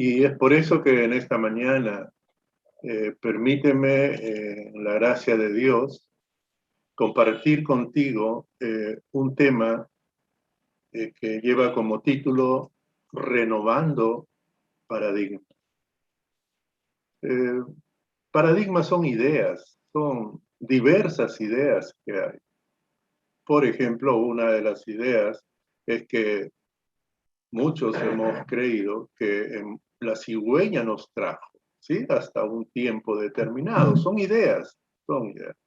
Y es por eso que en esta mañana permíteme, en la gracia de Dios, compartir contigo un tema que lleva como título Renovando Paradigmas. Eh, Paradigmas son ideas, son diversas ideas que hay. Por ejemplo, una de las ideas es que muchos hemos creído que la cigüeña nos trajo, ¿sí? Hasta un tiempo determinado. Son ideas, son ideas.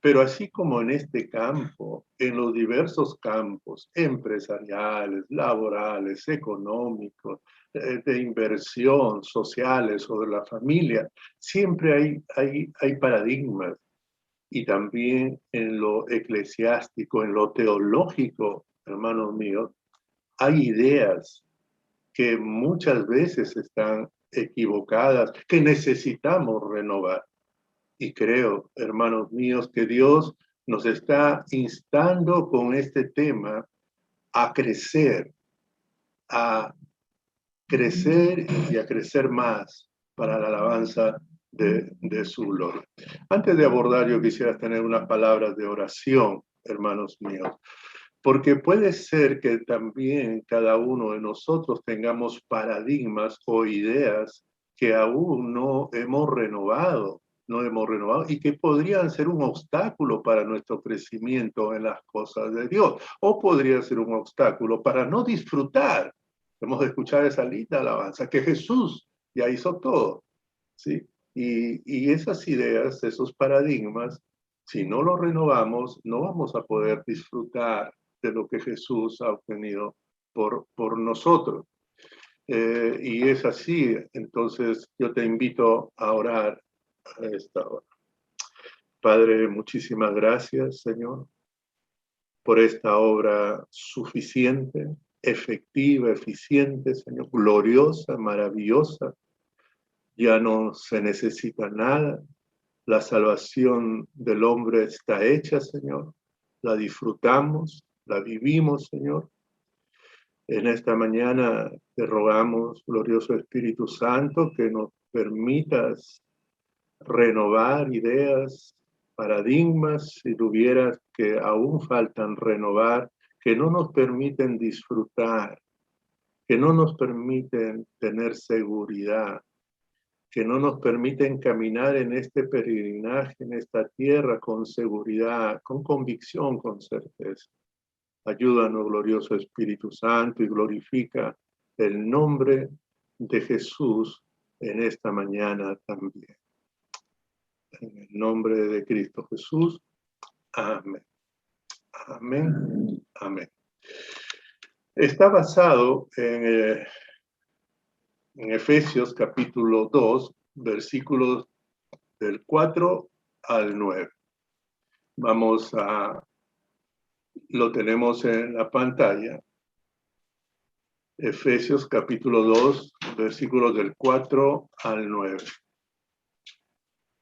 Pero así como en este campo, en los diversos campos empresariales, laborales, económicos, de inversión, sociales o de la familia, siempre hay paradigmas. Y también en lo eclesiástico, en lo teológico, hermanos míos, hay ideas que muchas veces están equivocadas, que necesitamos renovar. Y creo, hermanos míos, que Dios nos está instando con este tema a crecer, a crecer y a crecer más para la alabanza de su gloria. Antes de abordar, yo quisiera tener unas palabras de oración, hermanos míos, porque puede ser que también cada uno de nosotros tengamos paradigmas o ideas que aún no hemos renovado y que podrían ser un obstáculo para nuestro crecimiento en las cosas de Dios, o podría ser un obstáculo para no disfrutar. Hemos de escuchar esa linda alabanza, que Jesús ya hizo todo, ¿sí? Y esas ideas, esos paradigmas, si no los renovamos, no vamos a poder disfrutar de lo que Jesús ha obtenido por nosotros. Y es así, entonces yo te invito a orar a esta hora. Padre, muchísimas gracias, Señor, por esta obra suficiente, efectiva, eficiente, Señor, gloriosa, maravillosa. Ya no se necesita nada. La salvación del hombre está hecha, Señor. La disfrutamos, la vivimos, Señor. En esta mañana te rogamos, glorioso Espíritu Santo, que nos permitas renovar ideas, paradigmas, si tuvieras que aún faltan renovar, que no nos permiten disfrutar, que no nos permiten tener seguridad, que no nos permiten caminar en este peregrinaje, en esta tierra con seguridad, con convicción, con certeza. Ayúdanos, glorioso Espíritu Santo, y glorifica el nombre de Jesús en esta mañana también. En el nombre de Cristo Jesús. Amén. Amén. Amén. Está basado en Efesios capítulo 2, versículos del 4 al 9. Lo tenemos en la pantalla. Efesios capítulo 2, versículos del 4 al 9.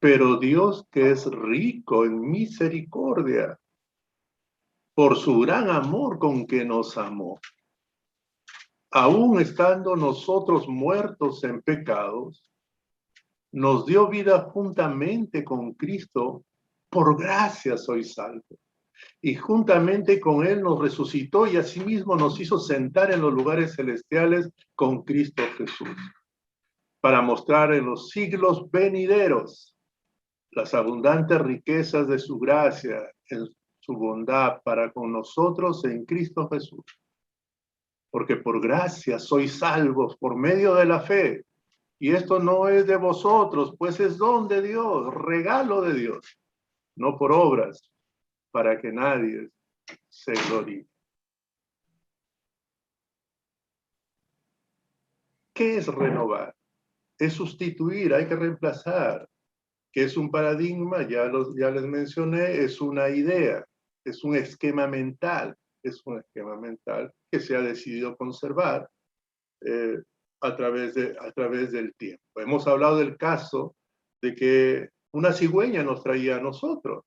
Pero Dios, que es rico en misericordia, por su gran amor con que nos amó, aun estando nosotros muertos en pecados, nos dio vida juntamente con Cristo. Por gracia sois salvos. Y juntamente con Él nos resucitó y asimismo nos hizo sentar en los lugares celestiales con Cristo Jesús, para mostrar en los siglos venideros las abundantes riquezas de su gracia, en su bondad para con nosotros en Cristo Jesús. Porque por gracia sois salvos por medio de la fe. Y esto no es de vosotros, pues es don de Dios, regalo de Dios, no por obras, para que nadie se gloríe. ¿Qué es renovar? Es sustituir, hay que reemplazar. ¿Qué es un paradigma? Ya les mencioné, es una idea, es un esquema mental, que se ha decidido conservar a través del tiempo. Hemos hablado del caso de que una cigüeña nos traía a nosotros.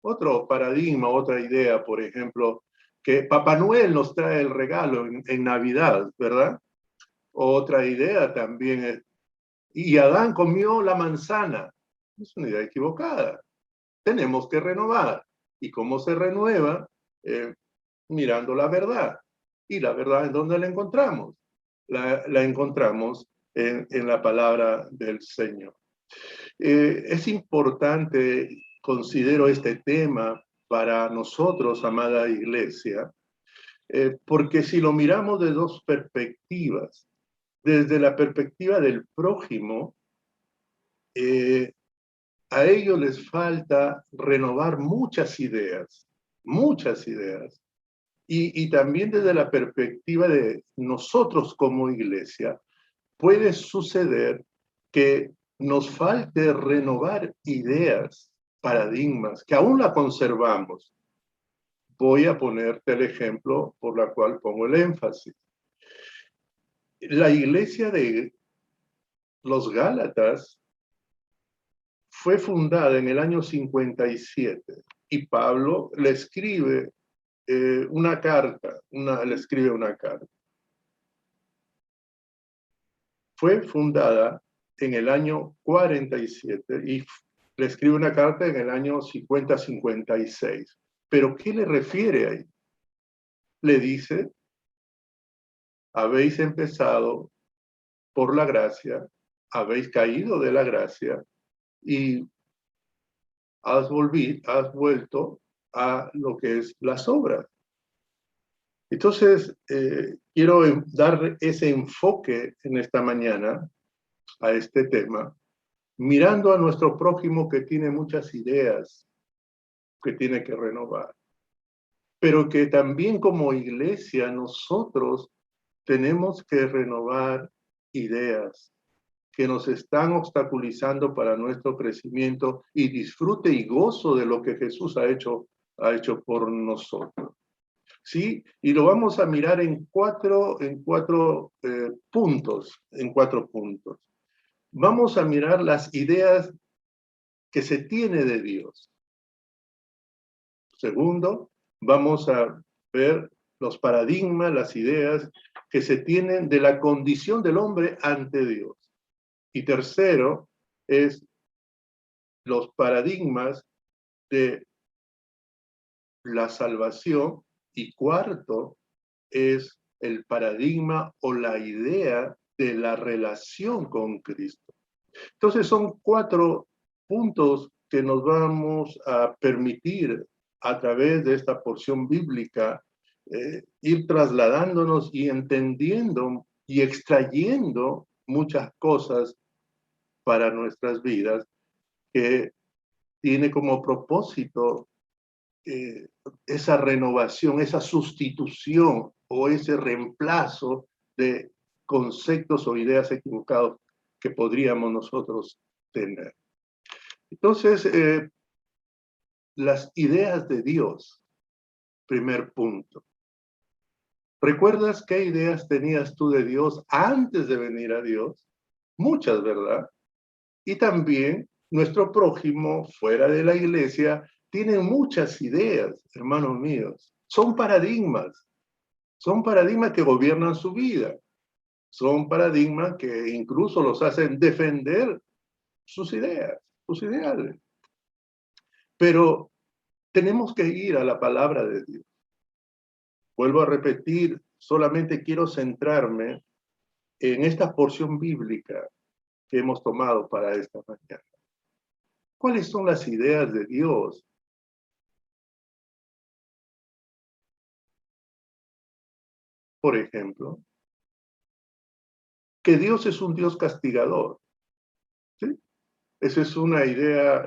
Otro paradigma, otra idea, por ejemplo, que Papá Noel nos trae el regalo en Navidad, ¿verdad? Otra idea también es, y Adán comió la manzana. Es una idea equivocada. Tenemos que renovar. ¿Y cómo se renueva? Mirando la verdad. ¿Y la verdad en dónde la encontramos? La encontramos en la palabra del Señor. Es importante, considero este tema para nosotros, amada iglesia, porque si lo miramos de dos perspectivas, desde la perspectiva del prójimo, a ellos les falta renovar muchas ideas, y también desde la perspectiva de nosotros como iglesia, puede suceder que nos falte renovar ideas, paradigmas, que aún la conservamos. Voy a ponerte el ejemplo por la cual pongo el énfasis. La iglesia de los Gálatas fue fundada en el año 57 y Pablo le escribe una carta, le escribe una carta. Fue fundada en el año 47 y le escribe una carta en el año 50-56. ¿Pero qué le refiere ahí? Le dice, habéis empezado por la gracia, habéis caído de la gracia y has vuelto a lo que es las obras. Entonces, quiero dar ese enfoque en esta mañana a este tema, mirando a nuestro prójimo que tiene muchas ideas que tiene que renovar, pero que también como iglesia nosotros tenemos que renovar ideas que nos están obstaculizando para nuestro crecimiento y disfrute y gozo de lo que Jesús ha hecho por nosotros. ¿Sí? Y lo vamos a mirar en cuatro puntos. Vamos a mirar las ideas que se tiene de Dios. Segundo, vamos a ver los paradigmas, las ideas que se tienen de la condición del hombre ante Dios. Y tercero, es los paradigmas de la salvación. Y cuarto, es el paradigma o la idea de la relación con Cristo. Entonces son 4 puntos que nos vamos a permitir a través de esta porción bíblica ir trasladándonos y entendiendo y extrayendo muchas cosas para nuestras vidas que tiene como propósito esa renovación, esa sustitución o ese reemplazo de conceptos o ideas equivocados que podríamos nosotros tener. Entonces, las ideas de Dios, primer punto. ¿Recuerdas qué ideas tenías tú de Dios antes de venir a Dios? Muchas, ¿verdad? Y también nuestro prójimo fuera de la iglesia tiene muchas ideas, hermanos míos. Son paradigmas que gobiernan su vida. Son paradigmas que incluso los hacen defender sus ideas, sus ideales. Pero tenemos que ir a la palabra de Dios. Vuelvo a repetir, solamente quiero centrarme en esta porción bíblica que hemos tomado para esta mañana. ¿Cuáles son las ideas de Dios? Por ejemplo, que Dios es un Dios castigador. ¿Sí? Esa es una idea,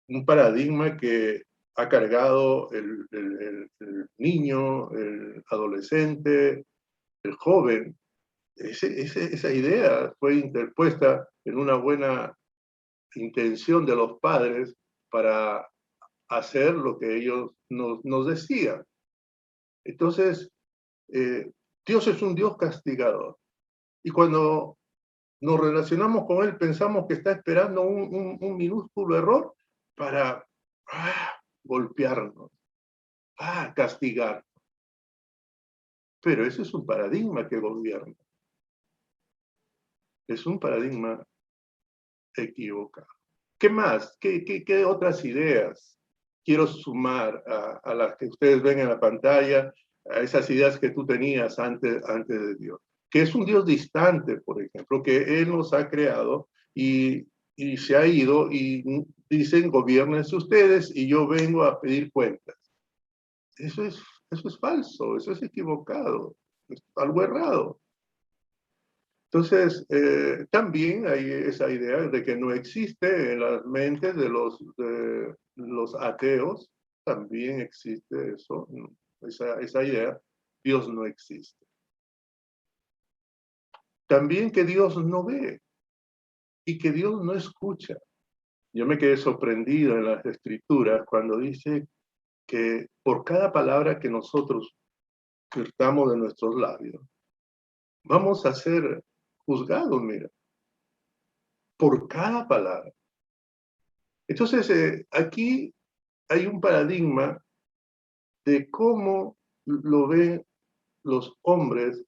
un paradigma que ha cargado el niño, el adolescente, el joven. Esa idea fue interpuesta en una buena intención de los padres para hacer lo que ellos nos decían. Entonces, Dios es un Dios castigador. Y cuando nos relacionamos con Él, pensamos que está esperando un minúsculo error para golpearnos, castigarnos. Pero ese es un paradigma que gobierna. Es un paradigma equivocado. ¿Qué más? ¿Qué otras ideas quiero sumar a las que ustedes ven en la pantalla, a esas ideas que tú tenías antes de Dios? Que es un Dios distante, por ejemplo, que Él nos ha creado y se ha ido y dicen, gobiernense ustedes y yo vengo a pedir cuentas. Eso es falso, eso es equivocado, es algo errado. Entonces, también hay esa idea de que no existe en las mentes de los ateos, también existe eso, esa idea, Dios no existe. También que Dios no ve y que Dios no escucha. Yo me quedé sorprendido en las escrituras cuando dice que por cada palabra que nosotros vertamos de nuestros labios, vamos a ser juzgados, mira, por cada palabra. Entonces, aquí hay un paradigma de cómo lo ven los hombres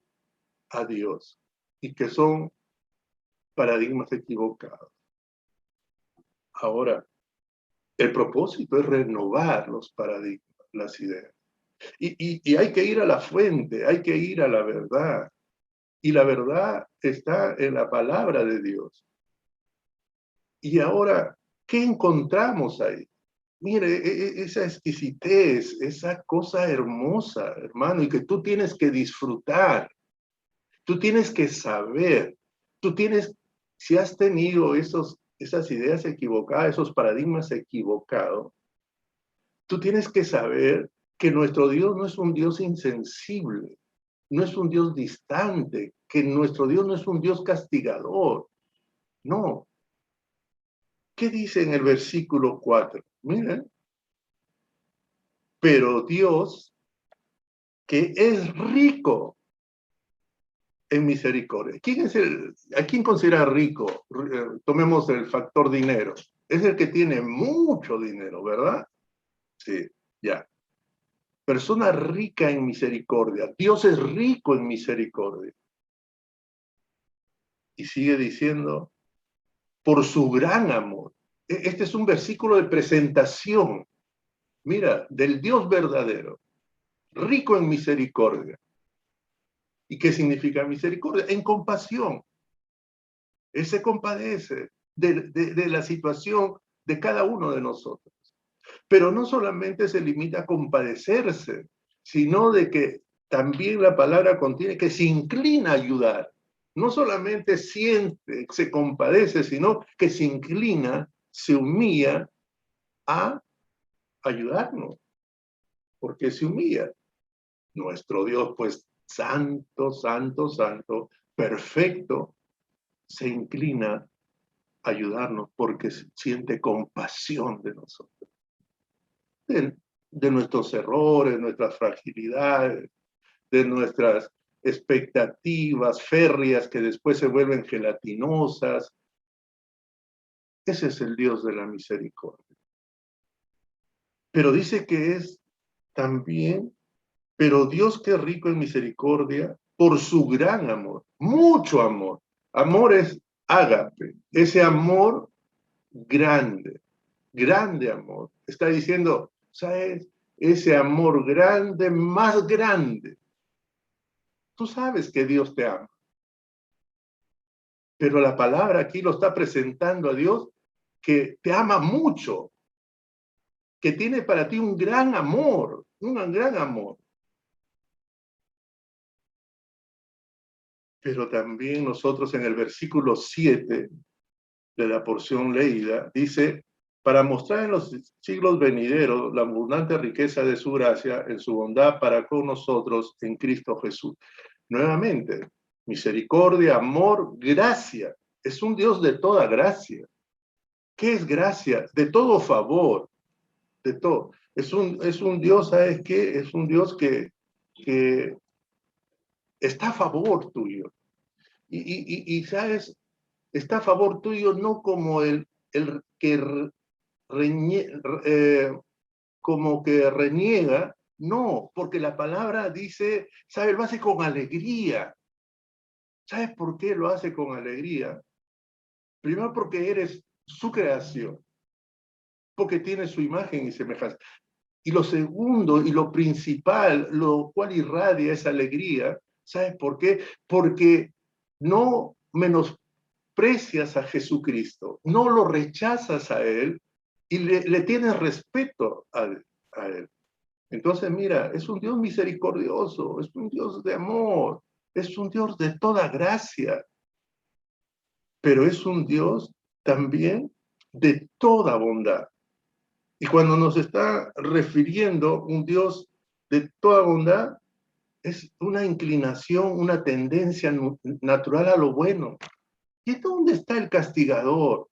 a Dios y que son paradigmas equivocados. Ahora, el propósito es renovar los paradigmas, las ideas. Y hay que ir a la fuente, hay que ir a la verdad. Y la verdad está en la palabra de Dios. Y ahora, ¿qué encontramos ahí? Mire, esa exquisitez, esa cosa hermosa, hermano, y que tú tienes que disfrutar, tú tienes que saber, tú tienes, si has tenido esas ideas equivocadas, esos paradigmas equivocados, tú tienes que saber que nuestro Dios no es un Dios insensible, no es un Dios distante, que nuestro Dios no es un Dios castigador, no. ¿Qué dice en el versículo 4? Miren, pero Dios, que es rico en misericordia. ¿A quién considera rico? Tomemos el factor dinero. Es el que tiene mucho dinero, ¿verdad? Sí, ya. Persona rica en misericordia. Dios es rico en misericordia. Y sigue diciendo, por su gran amor. Este es un versículo de presentación. Mira, del Dios verdadero, rico en misericordia. ¿Y qué significa misericordia? En compasión. Él se compadece de la situación de cada uno de nosotros. Pero no solamente se limita a compadecerse, sino de que también la palabra contiene que se inclina a ayudar. No solamente siente, se compadece, sino que se inclina, se humilla a ayudarnos. Porque se humilla. Nuestro Dios, pues, santo, santo, santo, perfecto, se inclina a ayudarnos porque siente compasión de nosotros, de nuestros errores, nuestras fragilidades, de nuestras expectativas férreas que después se vuelven gelatinosas. Ese es el Dios de la misericordia. Pero dice que es también, pero Dios que es rico en misericordia, por su gran amor, mucho amor. Amor es ágape, ese amor grande, grande amor. Está diciendo, ¿sabes? Ese amor grande, más grande. Tú sabes que Dios te ama. Pero la palabra aquí lo está presentando a Dios que te ama mucho, que tiene para ti un gran amor, un gran amor. Pero también nosotros en el versículo 7 de la porción leída, dice, para mostrar en los siglos venideros la abundante riqueza de su gracia en su bondad para con nosotros en Cristo Jesús. Nuevamente, misericordia, amor, gracia. Es un Dios de toda gracia. ¿Qué es gracia? De todo favor, de todo. Es un Dios, ¿sabes qué? Es un Dios que está a favor tuyo. Y ¿sabes? Está a favor tuyo no como el que como que reniega, No, porque la palabra dice, ¿sabes? Lo hace con alegría. ¿Sabes por qué lo hace con alegría? Primero porque eres su creación, porque tiene su imagen y semejanza. Y lo segundo y lo principal, lo cual irradia esa alegría, ¿sabes por qué? Porque no menosprecias a Jesucristo, no lo rechazas a Él y le tienes respeto a Él. Entonces, mira, es un Dios misericordioso, es un Dios de amor, es un Dios de toda gracia, pero es un Dios también de toda bondad. Y cuando nos está refiriendo un Dios de toda bondad, es una inclinación, una tendencia natural a lo bueno. ¿Y dónde está el castigador?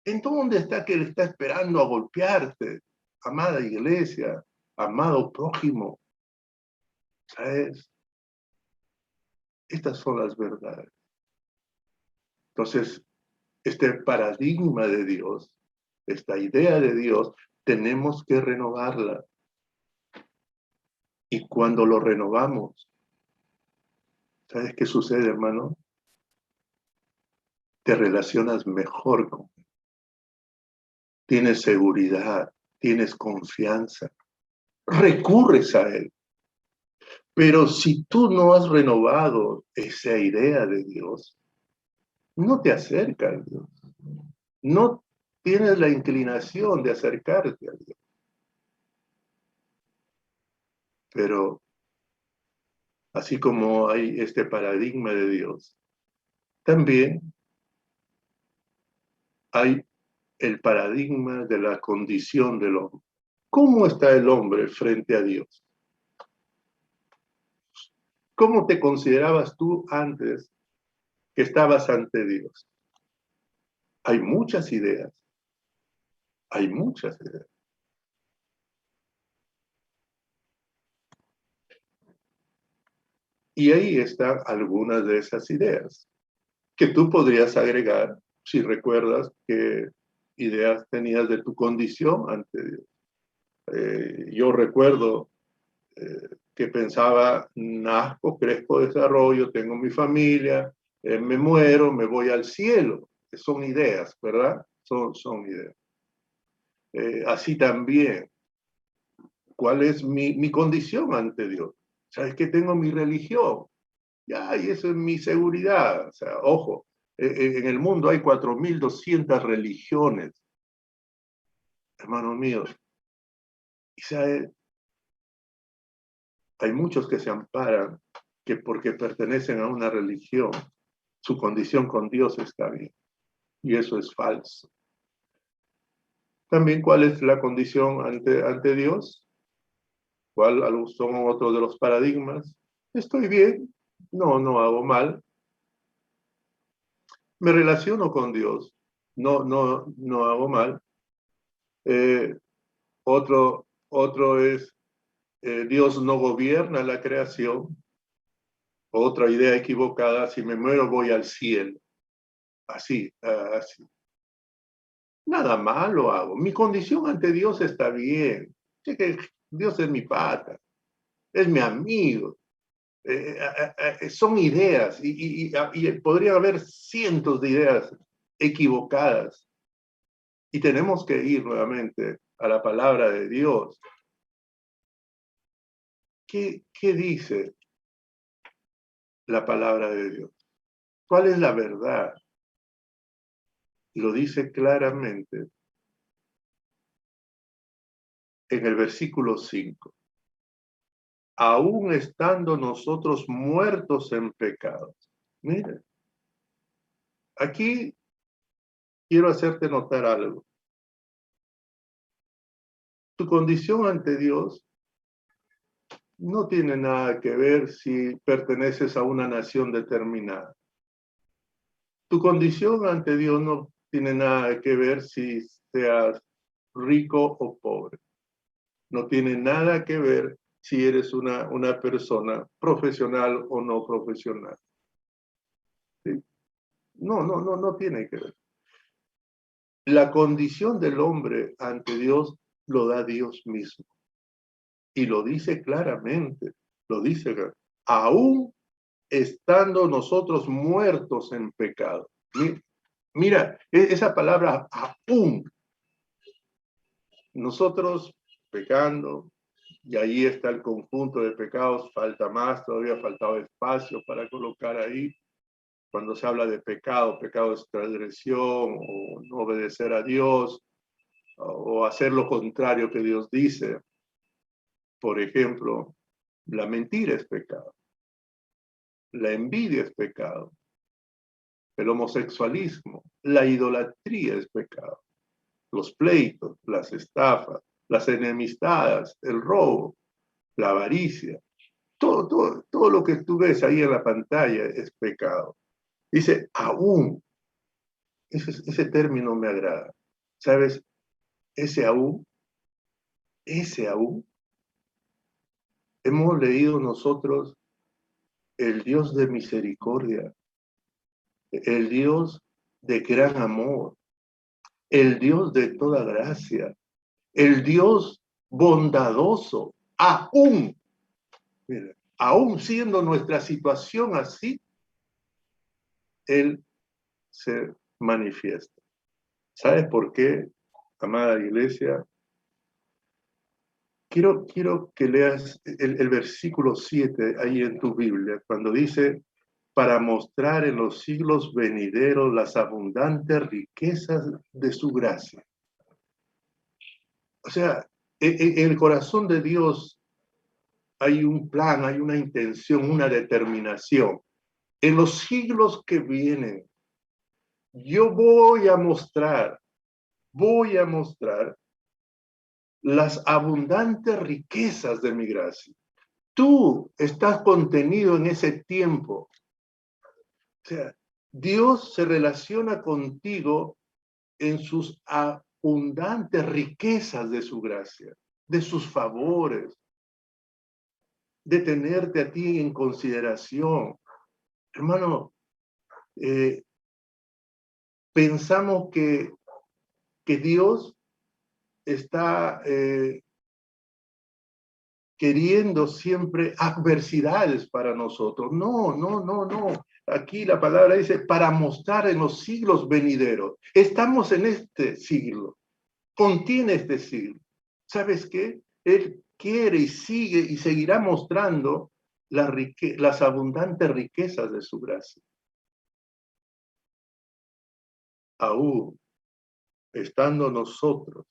¿En dónde está que le está esperando a golpearte? Amada iglesia, amado prójimo, ¿sabes? Estas son las verdades. Entonces, este paradigma de Dios, esta idea de Dios, tenemos que renovarla. Y cuando lo renovamos, ¿sabes qué sucede, hermano? Te relacionas mejor con él. Tienes seguridad, tienes confianza, recurres a él. Pero si tú no has renovado esa idea de Dios, no te acercas a Dios. No tienes la inclinación de acercarte a Dios. Pero así como hay este paradigma de Dios, también hay el paradigma de la condición del hombre. ¿Cómo está el hombre frente a Dios? ¿Cómo te considerabas tú antes que estabas ante Dios? Hay muchas ideas, hay muchas ideas. Y ahí están algunas de esas ideas que tú podrías agregar si recuerdas qué ideas tenías de tu condición ante Dios. Yo recuerdo que pensaba, nazco, crezco, desarrollo, tengo mi familia, me muero, me voy al cielo. Son ideas, ¿verdad? Son ideas. Así también, ¿cuál es mi condición ante Dios? ¿Sabes que tengo mi religión? Ya, y eso es mi seguridad. O sea, ojo, en el mundo hay 4.200 religiones, hermanos míos. Y ¿sabes? Hay muchos que se amparan que porque pertenecen a una religión, su condición con Dios está bien. Y eso es falso. También, ¿cuál es la condición ante Dios? ¿Cuál son otros de los paradigmas? Estoy bien, no hago mal, me relaciono con Dios, no hago mal. Eh, otro es, Dios no gobierna la creación. Otra idea equivocada, si me muero voy al cielo. Así, así. Nada malo hago. Mi condición ante Dios está bien. Sé que Dios es mi pata, es mi amigo. Son ideas y podría haber cientos de ideas equivocadas. Y tenemos que ir nuevamente a la palabra de Dios. ¿Qué dice la palabra de Dios? ¿Cuál es la verdad? Lo dice claramente en el versículo 5. Aún estando nosotros muertos en pecados. Mire, aquí quiero hacerte notar algo. Tu condición ante Dios no tiene nada que ver si perteneces a una nación determinada. Tu condición ante Dios no tiene nada que ver si seas rico o pobre. No tiene nada que ver si eres una persona profesional o no profesional. ¿Sí? No tiene que ver. La condición del hombre ante Dios lo da Dios mismo. Y lo dice claramente, lo dice, aún estando nosotros muertos en pecado. Mira, esa palabra aún, nosotros pecando, y ahí está el conjunto de pecados, falta más, todavía faltaba espacio para colocar ahí. Cuando se habla de pecado, pecado es transgresión, o no obedecer a Dios, o hacer lo contrario que Dios dice. Por ejemplo, la mentira es pecado, la envidia es pecado, el homosexualismo, la idolatría es pecado, los pleitos, las estafas, las enemistades, el robo, la avaricia, todo lo que tú ves ahí en la pantalla es pecado. Dice, aún, ese término me agrada. ¿Sabes? Ese aún, hemos leído nosotros el Dios de misericordia, el Dios de gran amor, el Dios de toda gracia, el Dios bondadoso, aún, mira, aún siendo nuestra situación así, Él se manifiesta. ¿Sabes por qué, amada iglesia? Quiero que leas el versículo 7 ahí en tu Biblia, cuando dice, para mostrar en los siglos venideros las abundantes riquezas de su gracia. O sea, en el corazón de Dios hay un plan, hay una intención, una determinación. En los siglos que vienen, yo voy a mostrar las abundantes riquezas de mi gracia. Tú estás contenido en ese tiempo. O sea, Dios se relaciona contigo en sus abundantes riquezas de su gracia, de sus favores, de tenerte a ti en consideración. Hermano, pensamos que Dios está queriendo siempre adversidades para nosotros. No, no, no, no. Aquí la palabra dice, para mostrar en los siglos venideros. Estamos en este siglo, contiene este siglo. ¿Sabes qué? Él quiere y sigue y seguirá mostrando las abundantes riquezas de su gracia. Aún estando nosotros,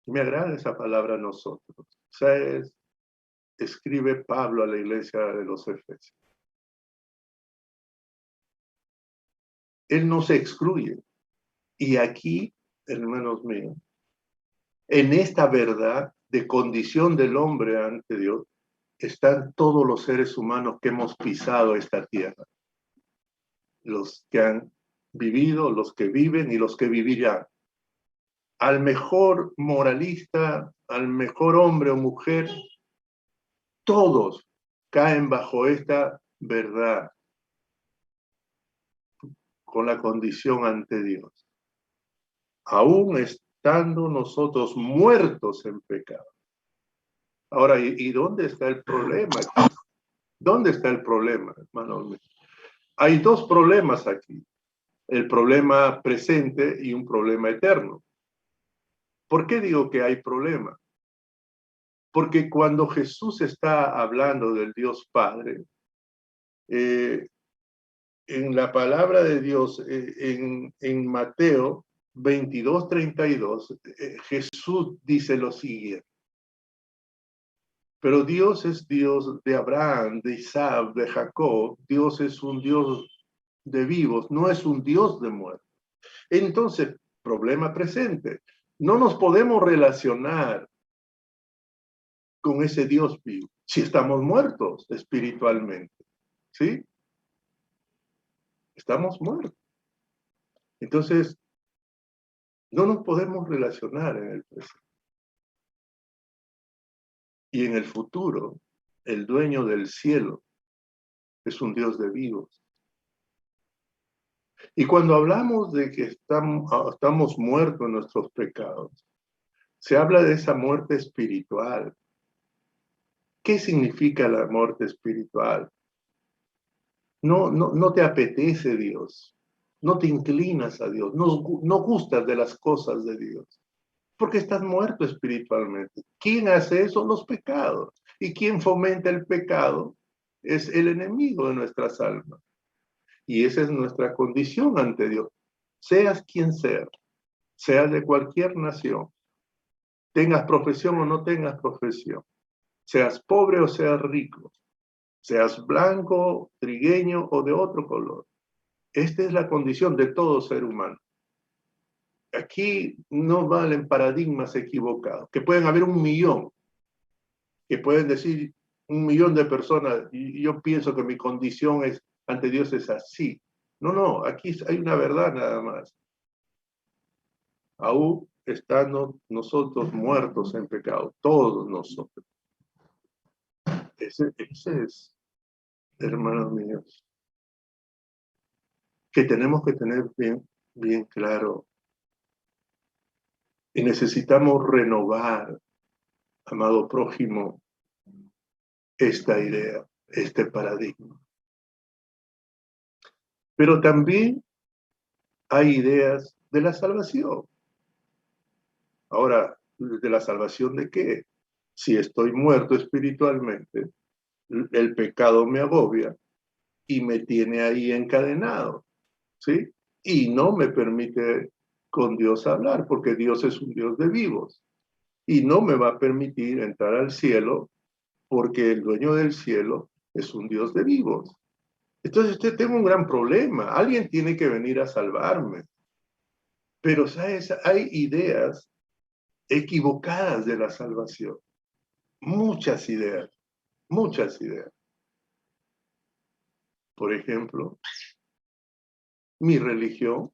me agrada esa palabra nosotros, ¿sabes? Escribe Pablo a la iglesia de los Efesios. Él no se excluye. Y aquí, hermanos míos, en esta verdad de condición del hombre ante Dios, están todos los seres humanos que hemos pisado esta tierra. Los que han vivido, los que viven y los que vivirán. Al mejor moralista, al mejor hombre o mujer, todos caen bajo esta verdad con la condición ante Dios. Aún estando nosotros muertos en pecado. Ahora, ¿y dónde está el problema? ¿Dónde está el problema, hermano? Hay dos problemas aquí. El problema presente y un problema eterno. ¿Por qué digo que hay problema? Porque cuando Jesús está hablando del Dios Padre, en la palabra de Dios, en Mateo 22:32, Jesús dice lo siguiente. Pero Dios es Dios de Abraham, de Isaac, de Jacob. Dios es un Dios de vivos, no es un Dios de muertos. Entonces, problema presente. No nos podemos relacionar con ese Dios vivo si estamos muertos espiritualmente. ¿Sí? Estamos muertos. Entonces, no nos podemos relacionar en el presente. Y en el futuro, el dueño del cielo es un Dios de vivos. Y cuando hablamos de que estamos muertos en nuestros pecados, Se habla de esa muerte espiritual. ¿Qué significa la muerte espiritual? No te apetece Dios, no te inclinas a Dios, no gustas de las cosas de Dios, porque estás muerto espiritualmente. ¿Quién hace eso? Los pecados. ¿Y quién fomenta el pecado? Es el enemigo de nuestras almas. Y esa es nuestra condición ante Dios. Seas quien seas de cualquier nación, tengas profesión o no tengas profesión, seas pobre o seas rico, seas blanco, trigueño o de otro color. Esta es la condición de todo ser humano. Aquí no valen paradigmas equivocados, que pueden haber 1.000.000, que pueden decir 1.000.000 de personas, y yo pienso que mi condición es, ante Dios es así. No, aquí hay una verdad nada más. Aún estando nosotros muertos en pecado, todos nosotros. Ese es, hermanos míos, que tenemos que tener bien claro. Y necesitamos renovar, amado prójimo, esta idea, este paradigma. Pero también hay ideas de la salvación. Ahora, ¿de la salvación de qué? Si estoy muerto espiritualmente, el pecado me agobia y me tiene ahí encadenado, ¿sí? Y no me permite con Dios hablar, porque Dios es un Dios de vivos. Y no me va a permitir entrar al cielo, porque el dueño del cielo es un Dios de vivos. Entonces, tengo un gran problema. Alguien tiene que venir a salvarme. Pero, ¿sabes? Hay ideas equivocadas de la salvación. Muchas ideas, muchas ideas. Por ejemplo, mi religión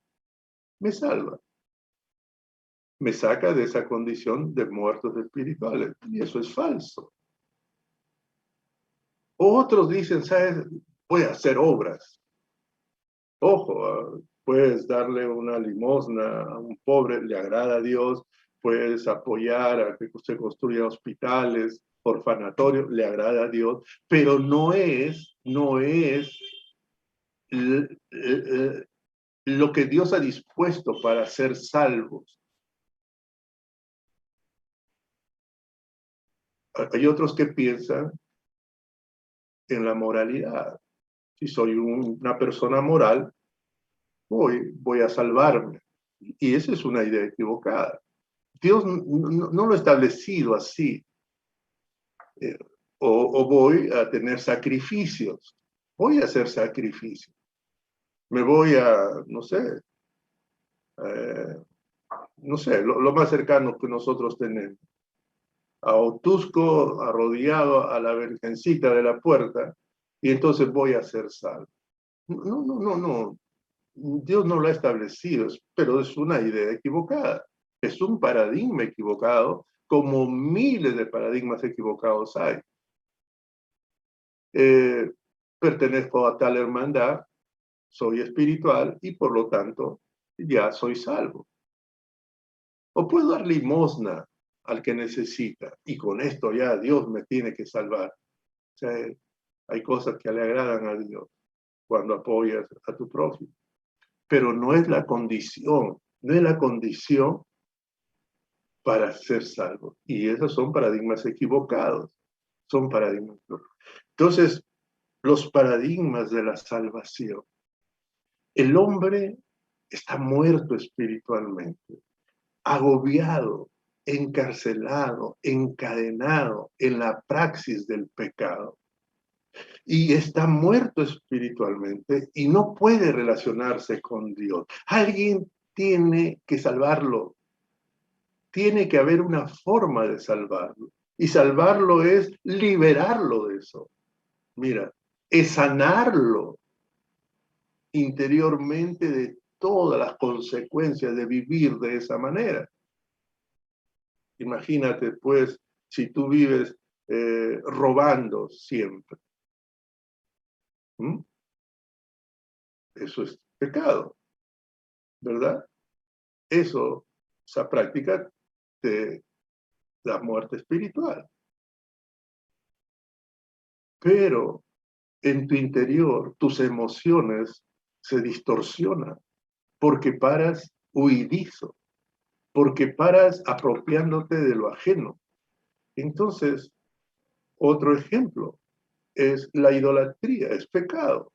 me salva. Me saca de esa condición de muertos espirituales. Y eso es falso. Otros dicen, ¿sabes? Voy a hacer obras. Ojo, puedes darle una limosna a un pobre, le agrada a Dios, puedes apoyar a que se construyan hospitales, orfanatorios, le agrada a Dios, pero no es lo que Dios ha dispuesto para ser salvos. Hay otros que piensan en la moralidad. Si soy una persona moral, voy a salvarme. Y esa es una idea equivocada. Dios no lo ha establecido así. Eh, o voy a tener sacrificios. Voy a hacer sacrificios. Me voy a, no sé, lo más cercano que nosotros tenemos. A Otusco, arrodillado a la virgencita de la puerta, y entonces voy a ser salvo. No. Dios no lo ha establecido, pero es una idea equivocada. Es un paradigma equivocado, como miles de paradigmas equivocados hay. Pertenezco a tal hermandad, soy espiritual y por lo tanto ya soy salvo. O puedo dar limosna al que necesita y con esto ya Dios me tiene que salvar. O sea, hay cosas que le agradan a Dios cuando apoyas a tu prójimo. Pero no es la condición para ser salvo. Y esos son paradigmas equivocados. Son paradigmas. Entonces, los paradigmas de la salvación. El hombre está muerto espiritualmente, agobiado, encarcelado, encadenado en la praxis del pecado. Y está muerto espiritualmente y no puede relacionarse con Dios. Alguien tiene que salvarlo. Tiene que haber una forma de salvarlo. Y salvarlo es liberarlo de eso. Mira, es sanarlo interiormente de todas las consecuencias de vivir de esa manera. Imagínate, pues, si tú vives robando siempre. ¿Mm? Eso es pecado, ¿verdad? Esa práctica te la muerte espiritual. Pero en tu interior, tus emociones se distorsionan porque paras huidizo, porque paras apropiándote de lo ajeno. Entonces, otro ejemplo es la idolatría, es pecado.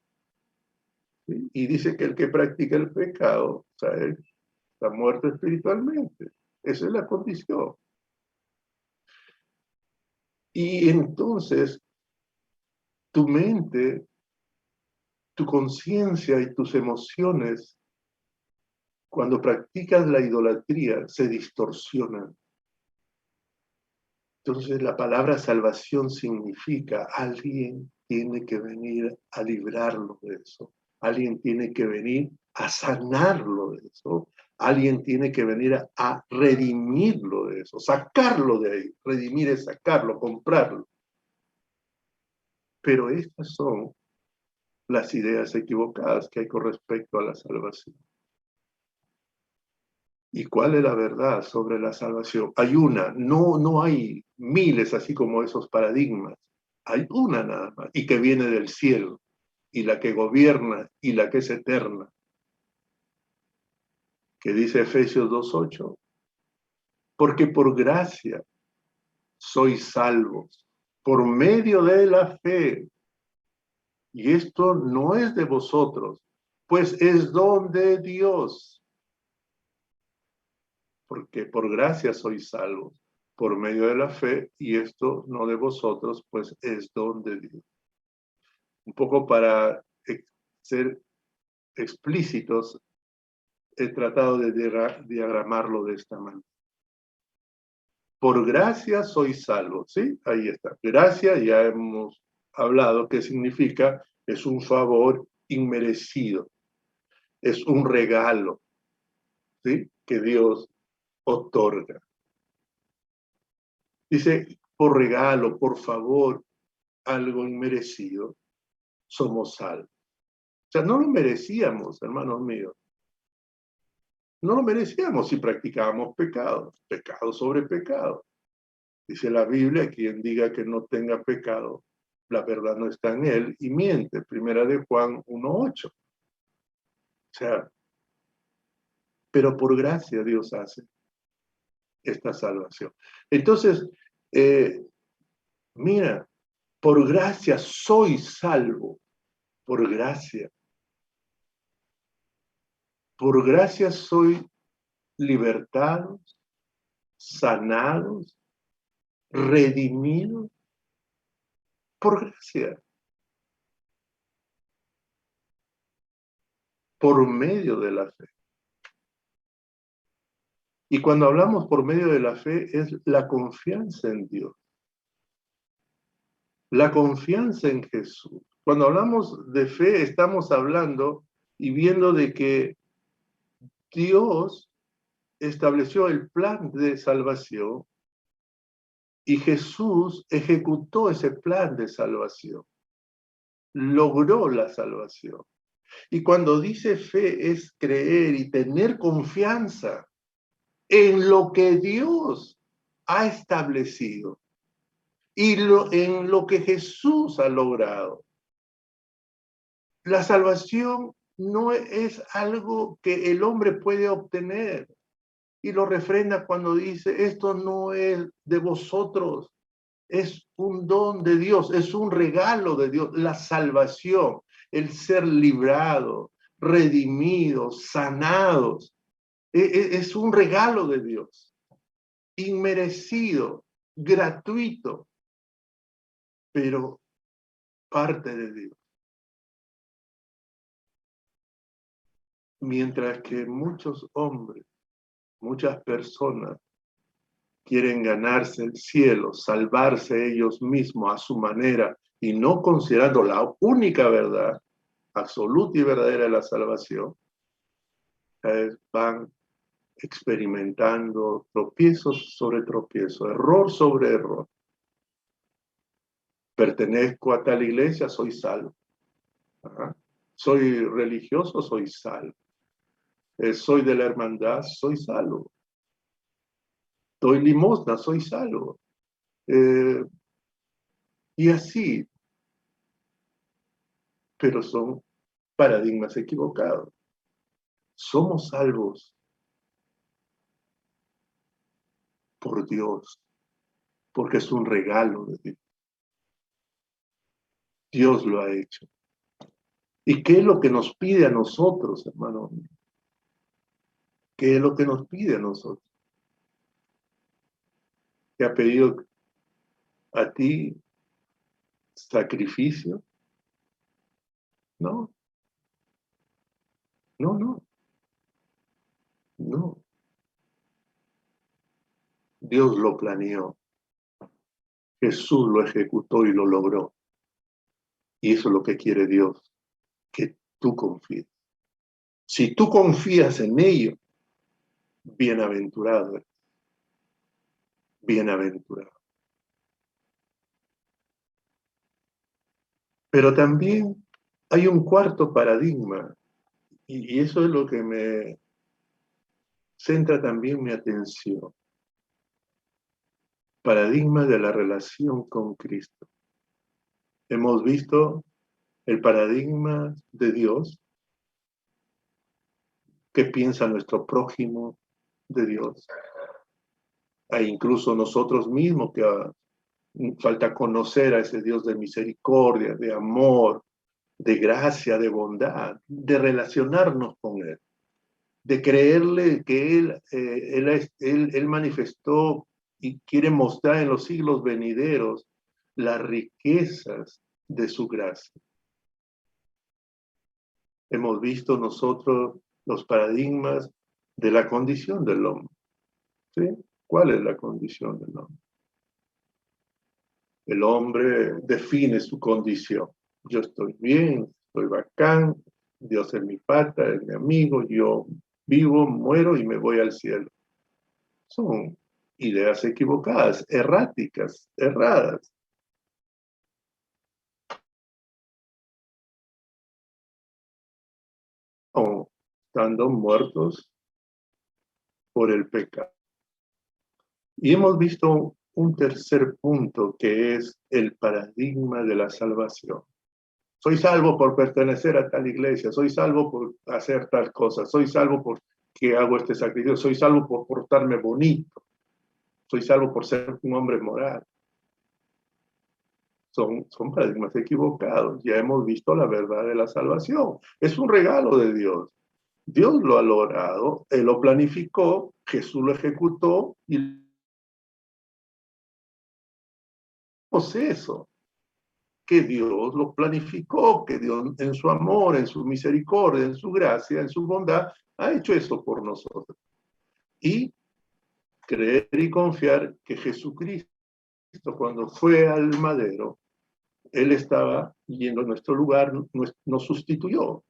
¿Sí? Y dice que el que practica el pecado, o sea, está muerto espiritualmente. Esa es la condición. Y entonces, tu mente, tu conciencia y tus emociones, cuando practicas la idolatría, se distorsionan. Entonces la palabra salvación significa alguien tiene que venir a librarlo de eso. Alguien tiene que venir a sanarlo de eso. Alguien tiene que venir a redimirlo de eso, sacarlo de ahí. Redimir es sacarlo, comprarlo. Pero estas son las ideas equivocadas que hay con respecto a la salvación. ¿Y cuál es la verdad sobre la salvación? Hay una, no hay miles así como esos paradigmas. Hay una nada más, y que viene del cielo, y la que gobierna, y la que es eterna. Que dice Efesios 2:8, porque por gracia sois salvos, por medio de la fe. Y esto no es de vosotros, pues es don de Dios. Porque por gracia sois salvos, por medio de la fe, y esto no de vosotros, pues es don de Dios. Un poco para ser explícitos, he tratado de diagramarlo de esta manera. Por gracia sois salvos, ¿sí? Ahí está. Gracia, ya hemos hablado qué significa, es un favor inmerecido, es un regalo, ¿sí? Que Dios otorga. Dice, por regalo, por favor, algo inmerecido, somos salvos. O sea, no lo merecíamos, hermanos míos. No lo merecíamos si practicábamos pecado, pecado sobre pecado. Dice la Biblia, quien diga que no tenga pecado, la verdad no está en él y miente. Primera de Juan 1:8. O sea, pero por gracia Dios hace esta salvación. Entonces, mira, por gracia soy salvo, por gracia. Por gracia soy libertados, sanados, redimidos, por gracia, por medio de la fe. Y cuando hablamos por medio de la fe es la confianza en Dios, la confianza en Jesús. Cuando hablamos de fe estamos hablando y viendo de que Dios estableció el plan de salvación y Jesús ejecutó ese plan de salvación, logró la salvación. Y cuando dice fe es creer y tener confianza en lo que Dios ha establecido y en lo que Jesús ha logrado. La salvación no es algo que el hombre puede obtener. Y lo refrenda cuando dice, esto no es de vosotros, es un don de Dios, es un regalo de Dios. La salvación, el ser librado, redimidos, sanados, es un regalo de Dios, inmerecido, gratuito, pero parte de Dios. Mientras que muchos hombres, muchas personas quieren ganarse el cielo, salvarse ellos mismos a su manera y no considerando la única verdad, absoluta y verdadera de la salvación, van experimentando tropiezos sobre tropiezos, error sobre error. Pertenezco a tal iglesia, soy salvo. Ajá. Soy religioso, soy salvo. Soy de la hermandad, soy salvo. doy limosna, soy salvo. Y así, pero son paradigmas equivocados. Somos salvos por Dios, porque es un regalo de Dios. Dios lo ha hecho. ¿Y qué es lo que nos pide a nosotros, hermano? ¿Qué es lo que nos pide a nosotros? ¿Te ha pedido a ti sacrificio? No, no, no, no. Dios lo planeó. Jesús lo ejecutó y lo logró. Y eso es lo que quiere Dios, que tú confíes. Si tú confías en ello, bienaventurado eres. Bienaventurado. Pero también hay un cuarto paradigma, y eso es lo que me centra también mi atención. Paradigma de la relación con Cristo. Hemos visto el paradigma de Dios, qué piensa nuestro prójimo de Dios. Hay incluso nosotros mismos que falta conocer a ese Dios de misericordia, de amor, de gracia, de bondad, de relacionarnos con Él, de creerle que Él manifestó y quiere mostrar en los siglos venideros las riquezas de su gracia. Hemos visto nosotros los paradigmas de la condición del hombre. ¿Sí? ¿Cuál es la condición del hombre? El hombre define su condición. Yo estoy bien, estoy bacán, Dios es mi pata, es mi amigo, yo vivo, muero y me voy al cielo. Son ideas equivocadas, erráticas, erradas. O estando muertos por el pecado. Y hemos visto un tercer punto que es el paradigma de la salvación. Soy salvo por pertenecer a tal iglesia, soy salvo por hacer tal cosa, soy salvo porque hago este sacrificio, soy salvo por portarme bonito, soy salvo por ser un hombre moral. Son paradigmas equivocados. Ya hemos visto la verdad de la salvación. Es un regalo de Dios. Dios lo ha logrado, Él lo planificó, Jesús lo ejecutó y eso, que Dios lo planificó, que Dios en su amor, en su misericordia, en su gracia, en su bondad, ha hecho eso por nosotros. Y creer y confiar que Jesucristo, cuando fue al madero, Él estaba yendo a nuestro lugar, nos sustituyó.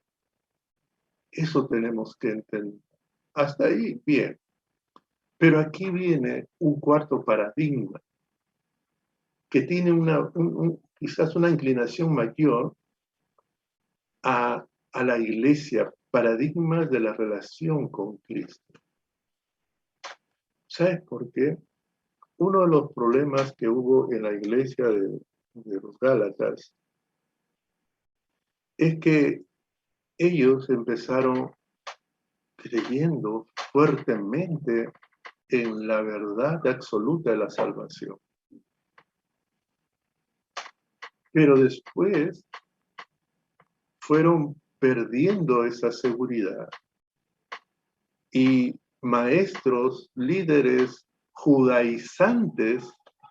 Eso tenemos que entender. Hasta ahí, bien. Pero aquí viene un cuarto paradigma que tiene quizás una inclinación mayor a la iglesia, paradigmas de la relación con Cristo. ¿Sabes por qué? Uno de los problemas que hubo en la iglesia de los Gálatas es que ellos empezaron creyendo fuertemente en la verdad absoluta de la salvación. Pero después fueron perdiendo esa seguridad y maestros, líderes judaizantes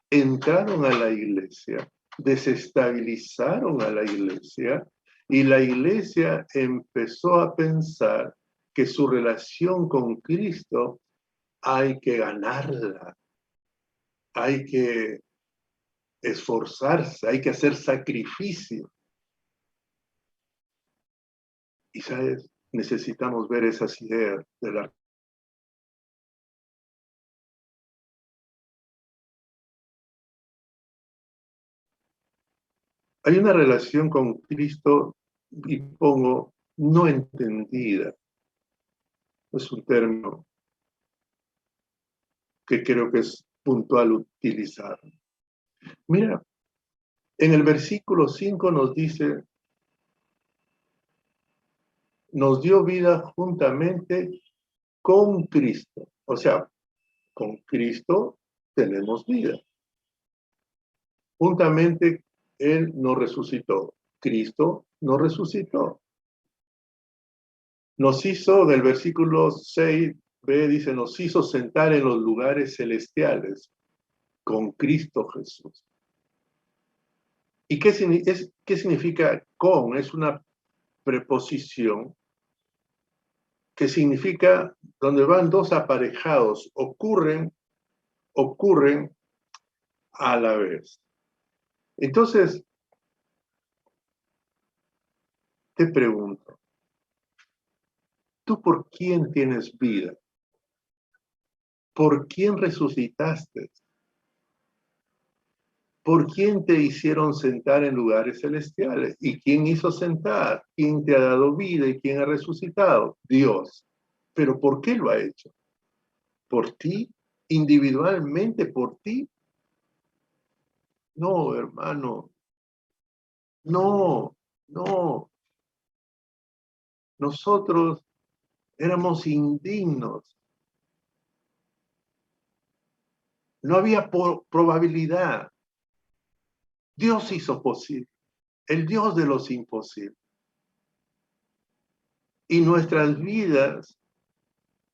entraron a la iglesia, desestabilizaron a la iglesia y la iglesia empezó a pensar que su relación con Cristo hay que ganarla, hay que esforzarse, hay que hacer sacrificio. Y sabes, necesitamos ver esas ideas de la... Hay una relación con Cristo, y pongo, no entendida. Es un término que creo que es puntual utilizar. Mira, en el versículo 5 nos dice, nos dio vida juntamente con Cristo. O sea, con Cristo tenemos vida. Juntamente Él nos resucitó. Cristo nos resucitó. Nos hizo, en el versículo 6b dice, nos hizo sentar en los lugares celestiales con Cristo Jesús. ¿Y qué significa con? Es una preposición que significa donde van dos aparejados, ocurren a la vez. Entonces, te pregunto, ¿tú por quién tienes vida? ¿Por quién resucitaste? ¿Por quién te hicieron sentar en lugares celestiales? ¿Y quién hizo sentar? ¿Quién te ha dado vida y quién ha resucitado? Dios. ¿Pero por qué lo ha hecho? ¿Por ti? ¿Individualmente por ti? No, hermano. No, no. Nosotros éramos indignos. No había probabilidad. Dios hizo posible. El Dios de los imposibles. Y nuestras vidas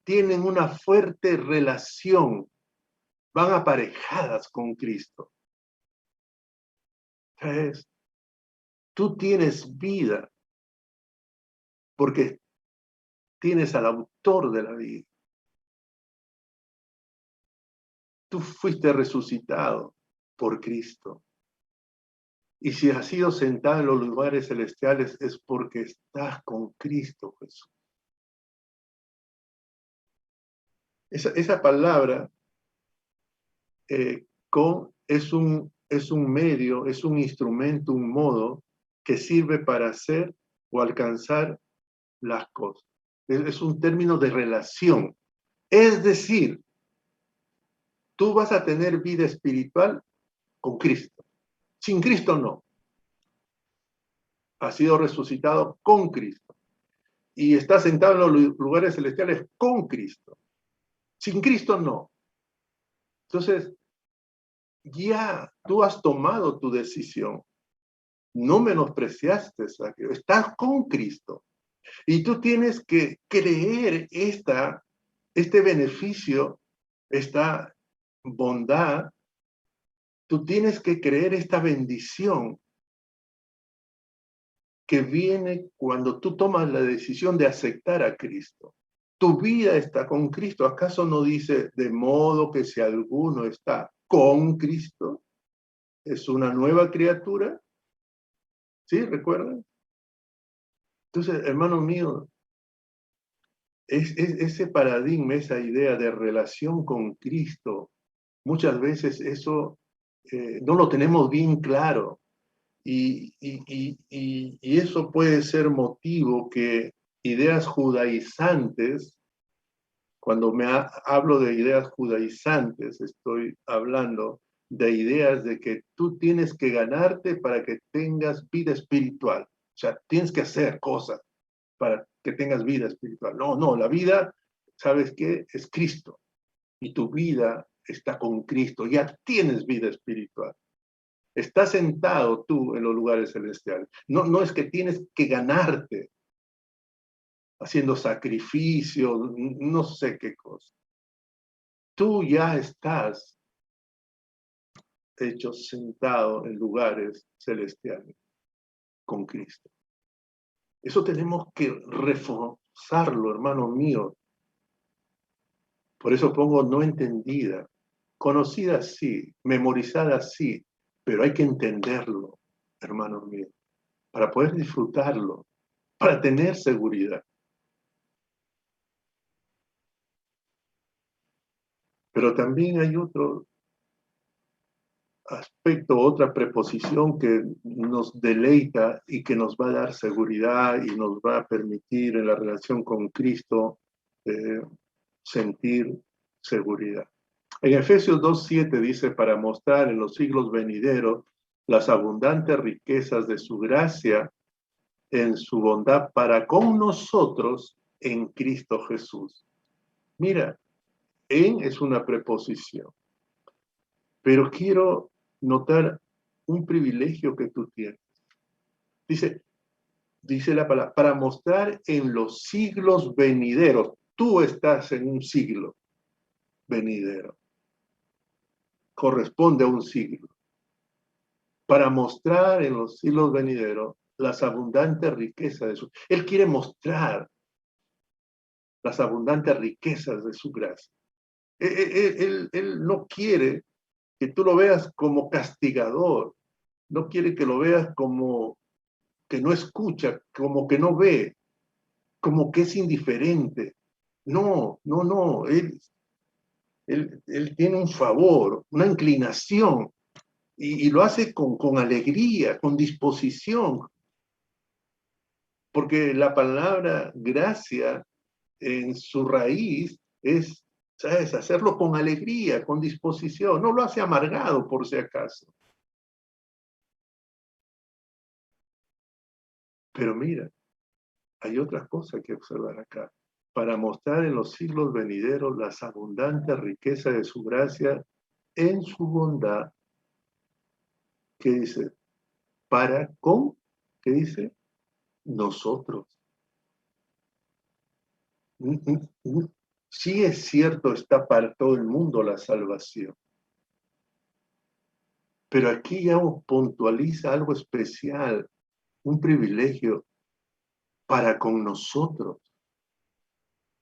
tienen una fuerte relación, van aparejadas con Cristo. ¿Sabes? Tú tienes vida porque tienes al autor de la vida. Tú fuiste resucitado por Cristo. Y si has sido sentado en los lugares celestiales es porque estás con Cristo Jesús. Esa palabra con es un medio, es un instrumento, un modo que sirve para hacer o alcanzar las cosas. Es un término de relación. Es decir, tú vas a tener vida espiritual con Cristo. Sin Cristo no. Has sido resucitado con Cristo. Y estás sentado en los lugares celestiales con Cristo. Sin Cristo no. Entonces, ya tú has tomado tu decisión. No menospreciaste a Cristo. Estás con Cristo. Y tú tienes que creer este beneficio, esta bondad. Tú tienes que creer esta bendición que viene cuando tú tomas la decisión de aceptar a Cristo. Tu vida está con Cristo. ¿Acaso no dice de modo que si alguno está con Cristo, es una nueva criatura? ¿Sí? ¿Recuerdan? Entonces, hermano mío, ese paradigma, esa idea de relación con Cristo, muchas veces eso no lo tenemos bien claro. Y eso puede ser motivo que ideas judaizantes, cuando hablo de ideas judaizantes, estoy hablando de ideas de que tú tienes que ganarte para que tengas vida espiritual. O sea, tienes que hacer cosas para que tengas vida espiritual. No, la vida, ¿sabes qué? Es Cristo. Y tu vida está con Cristo. Ya tienes vida espiritual. Estás sentado tú en los lugares celestiales. No es que tienes que ganarte haciendo sacrificios, no sé qué cosa. Tú ya estás hecho sentado en lugares celestiales con Cristo. Eso tenemos que reforzarlo, hermano mío. Por eso pongo no entendida. Conocida sí, memorizada sí, pero hay que entenderlo, hermano mío, para poder disfrutarlo, para tener seguridad. Pero también hay otro aspecto, otra preposición que nos deleita y que nos va a dar seguridad y nos va a permitir en la relación con Cristo sentir seguridad. En Efesios 2:7 dice, para mostrar en los siglos venideros las abundantes riquezas de su gracia en su bondad para con nosotros en Cristo Jesús. Mira, en es una preposición, pero quiero notar un privilegio que tú tienes. Dice la palabra, para mostrar en los siglos venideros. Tú estás en un siglo venidero. Corresponde a un siglo. Para mostrar en los siglos venideros las abundantes riquezas de su... Él quiere mostrar las abundantes riquezas de su gracia. Él no quiere que tú lo veas como castigador. No quiere que lo veas como que no escucha, como que no ve, como que es indiferente. No, no, no. Él tiene un favor, una inclinación, y lo hace con alegría, con disposición, porque la palabra gracia en su raíz es, ¿sabes?, hacerlo con alegría, con disposición. No lo hace amargado, por si acaso. Pero mira, hay otra cosa que observar acá. Para mostrar en los siglos venideros las abundantes riquezas de su gracia en su bondad, ¿qué dice? Para con, ¿qué dice? Nosotros. Sí es cierto, está para todo el mundo la salvación. Pero aquí ya puntualiza algo especial, un privilegio para con nosotros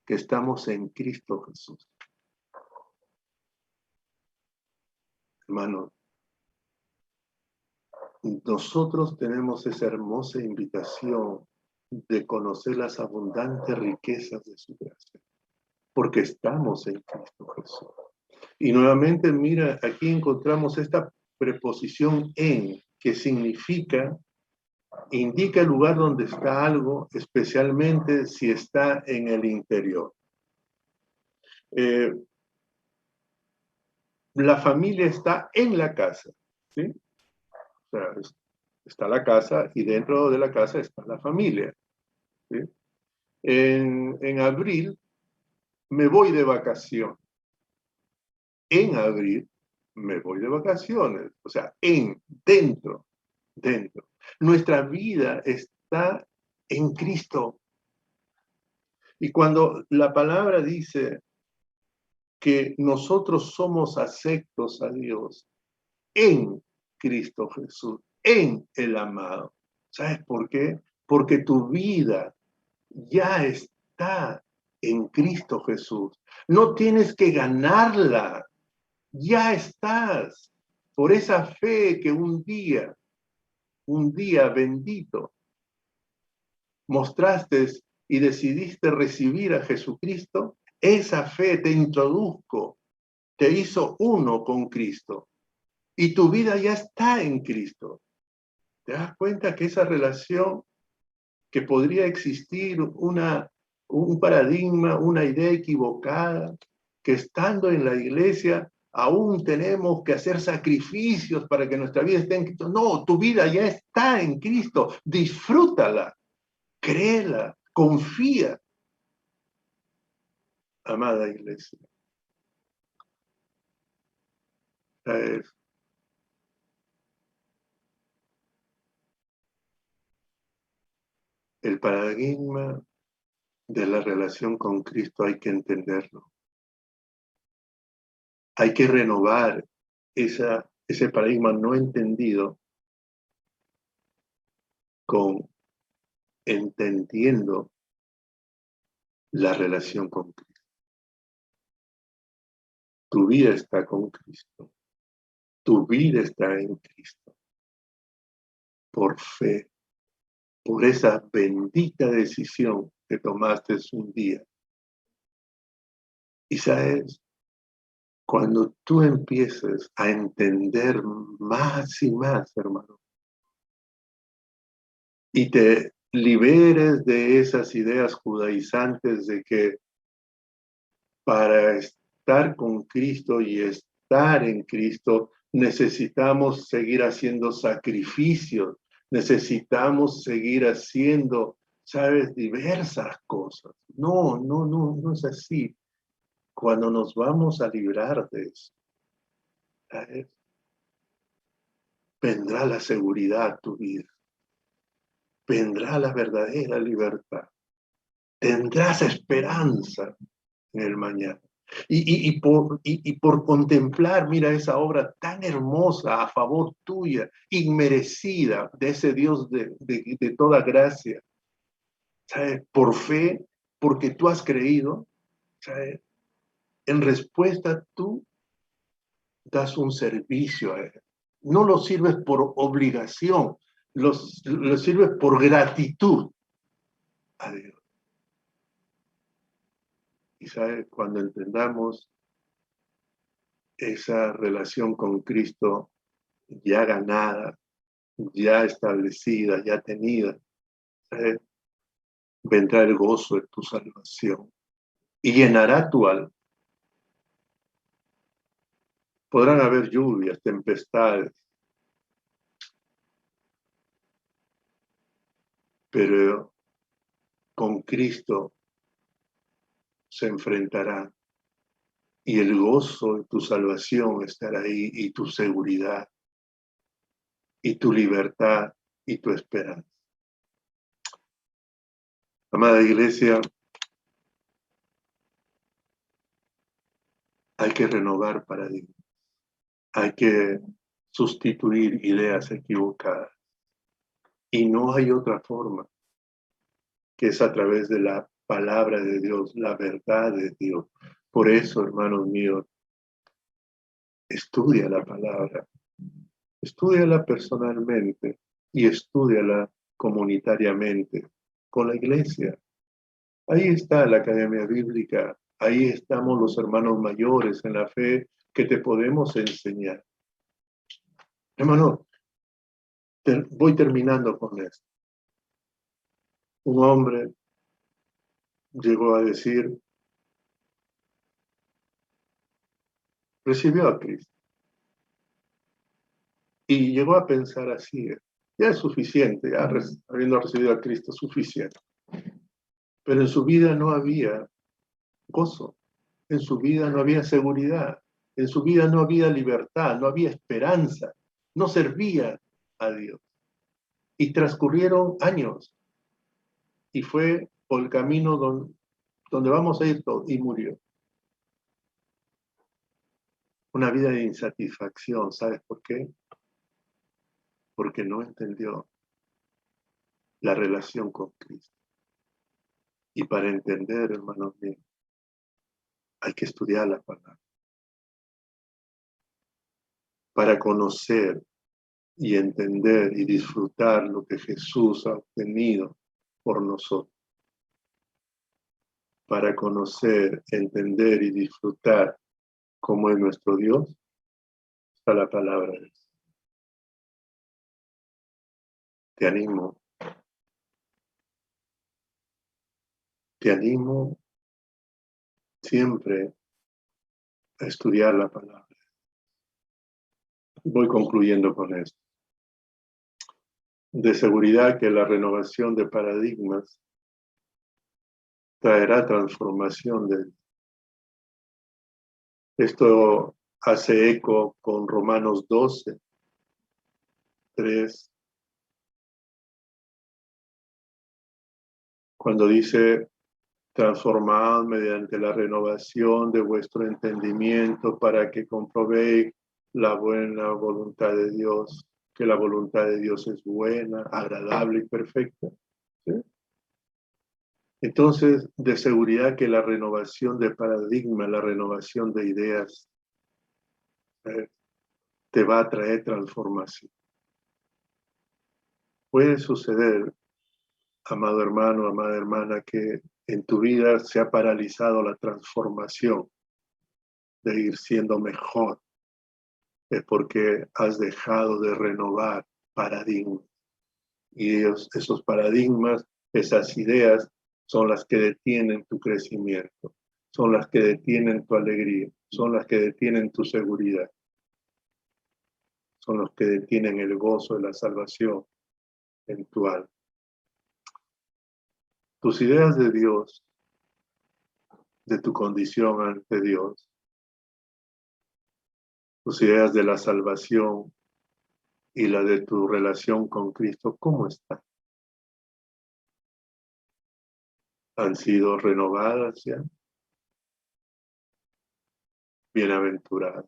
que estamos en Cristo Jesús. Hermano, nosotros tenemos esa hermosa invitación de conocer las abundantes riquezas de su gracia, porque estamos en Cristo Jesús. Y nuevamente, mira, aquí encontramos esta preposición en, que significa, indica el lugar donde está algo, especialmente si está en el interior. La familia está en la casa, ¿sí? O sea, está la casa y dentro de la casa está la familia, ¿sí? En abril me voy de vacaciones. En abril me voy de vacaciones. O sea, dentro. Nuestra vida está en Cristo. Y cuando la palabra dice que nosotros somos aceptos a Dios en Cristo Jesús, en el amado. ¿Sabes por qué? Porque tu vida ya está en Cristo Jesús. No tienes que ganarla, ya estás. Por esa fe que un día bendito, mostraste y decidiste recibir a Jesucristo, esa fe te introdujo, te hizo uno con Cristo. Y tu vida ya está en Cristo. ¿Te das cuenta que esa relación, que podría existir un paradigma, una idea equivocada, que estando en la iglesia aún tenemos que hacer sacrificios para que nuestra vida esté en Cristo? No, tu vida ya está en Cristo. Disfrútala, créela, confía, amada iglesia. El paradigma de la relación con Cristo hay que entenderlo. Hay que renovar ese paradigma no entendido con entendiendo la relación con Cristo. Tu vida está con Cristo. Tu vida está en Cristo. Por fe, por esa bendita decisión que tomaste un día. Y sabes, cuando tú empieces a entender más y más, hermano, y te liberes de esas ideas judaizantes de que para estar con Cristo y estar en Cristo, necesitamos seguir haciendo sacrificios, necesitamos seguir haciendo, ¿sabes?, diversas cosas. No es así. Cuando nos vamos a librar de eso, ¿sabes?, vendrá la seguridad a tu vida, vendrá la verdadera libertad, tendrás esperanza en el mañana. Y por contemplar, mira, esa obra tan hermosa a favor tuya, inmerecida, de ese Dios de toda gracia, ¿sabes? Por fe, porque tú has creído, ¿sabes? En respuesta tú das un servicio a Él. No lo sirves por obligación, lo sirves por gratitud a Dios. Y ¿sabes? Cuando entendamos esa relación con Cristo ya ganada, ya establecida, ya tenida, ¿sabes?, vendrá el gozo de tu salvación y llenará tu alma. Podrán haber lluvias, tempestades, pero con Cristo se enfrentarán y el gozo de tu salvación estará ahí, y tu seguridad, y tu libertad, y tu esperanza. Amada iglesia, hay que renovar paradigmas, hay que sustituir ideas equivocadas. Y no hay otra forma que es a través de la palabra de Dios, la verdad de Dios. Por eso, hermanos míos, estudia la palabra, estúdiala personalmente y estúdiala comunitariamente con la iglesia. Ahí está la Academia Bíblica, ahí estamos los hermanos mayores en la fe que te podemos enseñar. Hermano, voy terminando con esto. Un hombre llegó a decir, recibió a Cristo. Y llegó a pensar así, ya es suficiente, ya habiendo recibido a Cristo, suficiente. Pero en su vida no había gozo, en su vida no había seguridad, en su vida no había libertad, no había esperanza, no servía a Dios. Y transcurrieron años y fue por el camino donde vamos a ir todos, y murió. Una vida de insatisfacción, ¿sabes por qué? Porque no entendió la relación con Cristo. Y para entender, hermanos míos, hay que estudiar la palabra. Para conocer y entender y disfrutar lo que Jesús ha obtenido por nosotros. Para conocer, entender y disfrutar cómo es nuestro Dios, está la palabra de Dios. Te animo siempre a estudiar la palabra. Voy concluyendo con esto. De seguridad que la renovación de paradigmas traerá transformación de esto. Hace eco con Romanos 12, 3, cuando dice, transformad mediante la renovación de vuestro entendimiento para que comprobéis la buena voluntad de Dios, que la voluntad de Dios es buena, agradable y perfecta. ¿Sí? Entonces, de seguridad que la renovación de paradigma, la renovación de ideas, te va a traer transformación. Puede suceder, amado hermano, amada hermana, que en tu vida se ha paralizado la transformación de ir siendo mejor. Es porque has dejado de renovar paradigmas. Y esos paradigmas, esas ideas, son las que detienen tu crecimiento. son las que detienen tu alegría, son las que detienen tu seguridad, son los que detienen el gozo de la salvación en tu alma. Tus ideas de Dios, de tu condición ante Dios, tus ideas de la salvación y la de tu relación con Cristo, ¿cómo están? ¿Han sido renovadas ya? Bienaventuradas.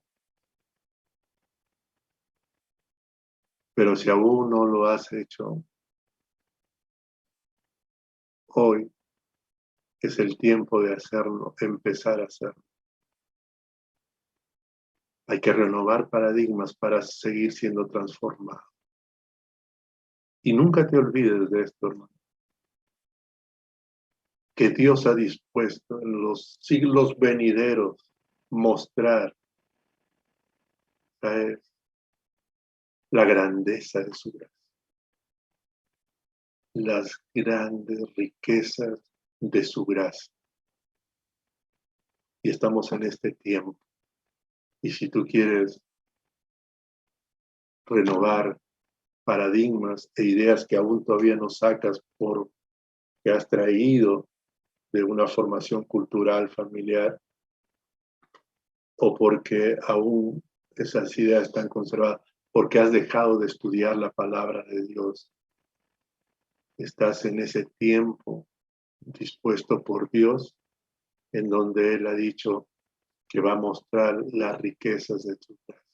Pero si aún no lo has hecho, hoy es el tiempo de hacerlo, empezar a hacerlo. Hay que renovar paradigmas para seguir siendo transformado. Y nunca te olvides de esto, hermano. Que Dios ha dispuesto en los siglos venideros mostrar la grandeza de su gracia, las grandes riquezas de su gracia. Y estamos en este tiempo. Y si tú quieres renovar paradigmas e ideas que aún todavía no sacas porque has traído de una formación cultural familiar o porque aún esas ideas están conservadas, porque has dejado de estudiar la palabra de Dios. Estás en ese tiempo dispuesto por Dios en donde Él ha dicho que va a mostrar las riquezas de su gracia,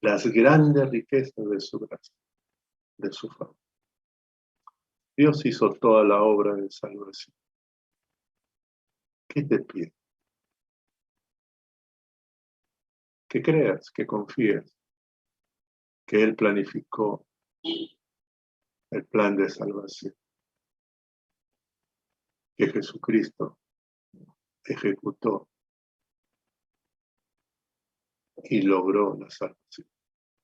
las grandes riquezas de su gracia, de su favor. Dios hizo toda la obra de salvación. ¿Qué te pide? Que creas, que confíes, que Él planificó el plan de salvación, que Jesucristo ejecutó y logró la salvación.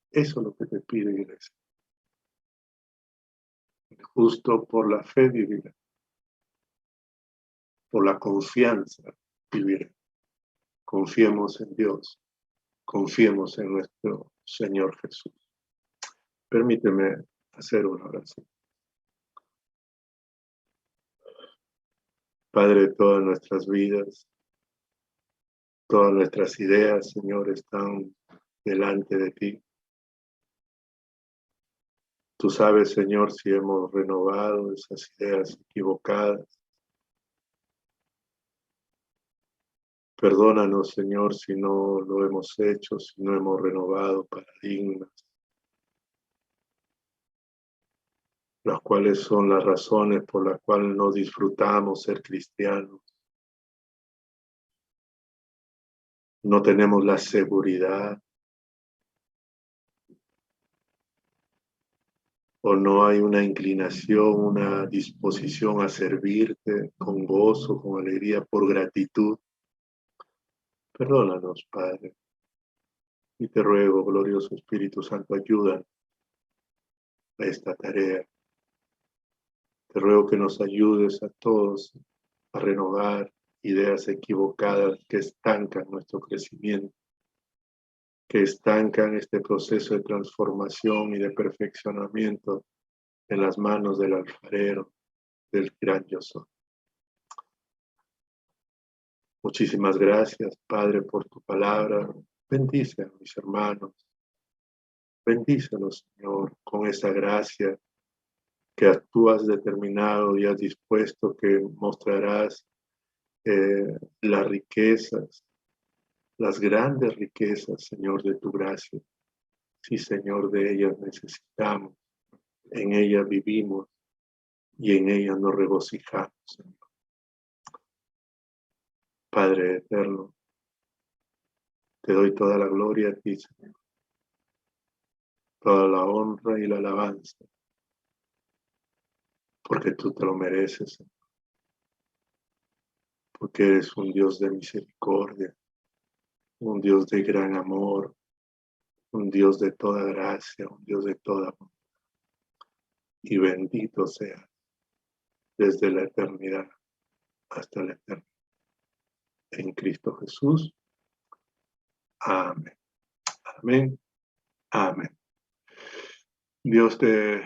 Eso es lo que te pide, iglesia. Justo por la fe vivirá, por la confianza vivirá. Confiemos en Dios, confiemos en nuestro Señor Jesús. Permíteme hacer una oración. Padre, todas nuestras vidas, todas nuestras ideas, Señor, están delante de ti. Tú sabes, Señor, si hemos renovado esas ideas equivocadas. Perdónanos, Señor, si no lo hemos hecho, si no hemos renovado paradigmas, las cuales son las razones por las cuales no disfrutamos ser cristianos. No tenemos la seguridad o no hay una inclinación, una disposición a servirte con gozo, con alegría, por gratitud. Perdónanos, Padre. Y te ruego, glorioso Espíritu Santo, ayuda a esta tarea. Te ruego que nos ayudes a todos a renovar ideas equivocadas que estancan nuestro crecimiento, que estancan este proceso de transformación y de perfeccionamiento en las manos del alfarero, del gran yo soy. Muchísimas gracias, Padre, por tu palabra. Bendice a mis hermanos. Bendícelos, Señor, con esa gracia que tú has determinado y has dispuesto, que mostrarás las riquezas, las grandes riquezas, Señor, de tu gracia. Sí, Señor, de ellas necesitamos, en ellas vivimos y en ellas nos regocijamos, Señor. Padre eterno, te doy toda la gloria a ti, Señor, toda la honra y la alabanza, porque tú te lo mereces, Señor, porque eres un Dios de misericordia, un Dios de gran amor, un Dios de toda gracia, un Dios de toda bondad. Y bendito sea desde la eternidad hasta la eternidad. en Cristo Jesús. Amén. Amén. Amén. Dios te